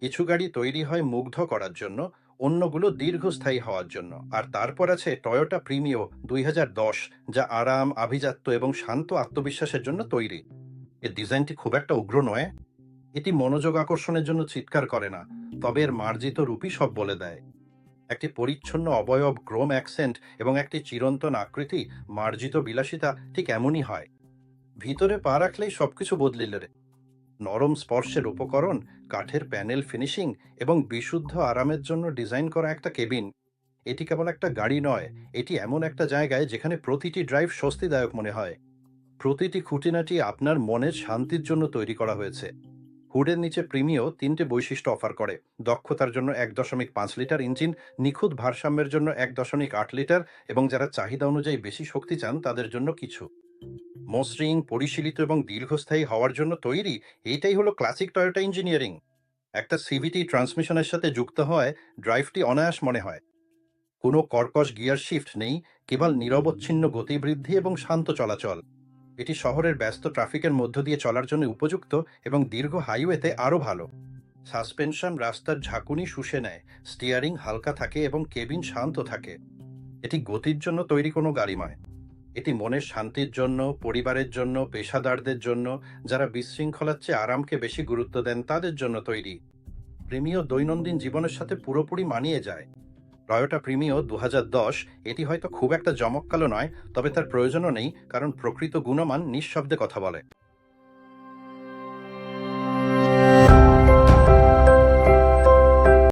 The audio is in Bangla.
কিছু গাড়ি তৈরি হয় মুগ্ধ করার জন্য, অন্যগুলো দীর্ঘস্থায়ী হওয়ার জন্য। আর তারপর আছে টয়োটা প্রিমিও 2010, যা আরাম, আভিজাত্য এবং শান্ত আত্মবিশ্বাসের জন্য তৈরি। এর ডিজাইনটি খুব একটা উগ্র নয়, এটি মনোযোগ আকর্ষণের জন্য চিৎকার করে না, তবে এর মার্জিত রূপই সব বলে দেয়। একটি পরিচ্ছন্ন অবয়ব, ক্রোম অ্যাকসেন্ট এবং একটি চিরন্তন আকৃতি, মার্জিত বিলাসিতা ঠিক এমনই হয়। ভিতরে পা রাখলেই সবকিছু বদলিলে রে। নরম স্পর্শের উপকরণ, কাঠের প্যানেল ফিনিশিং এবং বিশুদ্ধ আরামের জন্য ডিজাইন করা একটা কেবিন। এটি কেবল একটা গাড়ি নয়, এটি এমন একটা জায়গায় যেখানে প্রতিটি ড্রাইভ স্বস্তিদায়ক মনে হয়। প্রতিটি খুঁটিনাটি আপনার মনের শান্তির জন্য তৈরি করা হয়েছে। হুডের নিচে প্রিমিও তিনটে বৈশিষ্ট্য অফার করে: দক্ষতার জন্য 1.5 লিটার ইঞ্জিন, নিখুঁত ভারসাম্যের জন্য 1.8 লিটার, এবং যারা চাহিদা অনুযায়ী বেশি শক্তি চান তাদের জন্য কিছু। মসৃণ, পরিশীলিত এবং দীর্ঘস্থায়ী হওয়ার জন্য তৈরি, এইটাই হলো ক্লাসিক টয়োটা ইঞ্জিনিয়ারিং। একটা সিভিটি ট্রান্সমিশনের সাথে যুক্ত হয়, ড্রাইভটি অনায়াস মনে হয়। কোনো কর্কশ গিয়ার শিফট নেই, কেবল নিরবচ্ছিন্ন গতিবৃদ্ধি এবং শান্ত চলাচল। এটি শহরের ব্যস্ত ট্রাফিকের মধ্য দিয়ে চলার জন্য উপযুক্ত, এবং দীর্ঘ হাইওয়েতে আরও ভালো। সাসপেনশন রাস্তার ঝাঁকুনি শুষে নেয়, স্টিয়ারিং হালকা থাকে এবং কেবিন শান্ত থাকে। এটি গতির জন্য তৈরি কোনো গাড়ি নয়, এটি মনের শান্তির জন্য, পরিবারের জন্য, পেশাদারদের জন্য, যারা বিশৃঙ্খলার চেয়ে আরামকে বেশি গুরুত্ব দেন তাদের জন্য তৈরি। প্রিমিও দৈনন্দিন জীবনের সাথে পুরোপুরি মানিয়ে যায়। টয়োটা প্রিমিও 2010, এটি হয়তো খুব একটা জমকালো নয়, তবে তার প্রয়োজনও নেই, কারণ প্রকৃত গুণমান নিঃশব্দে কথা বলে।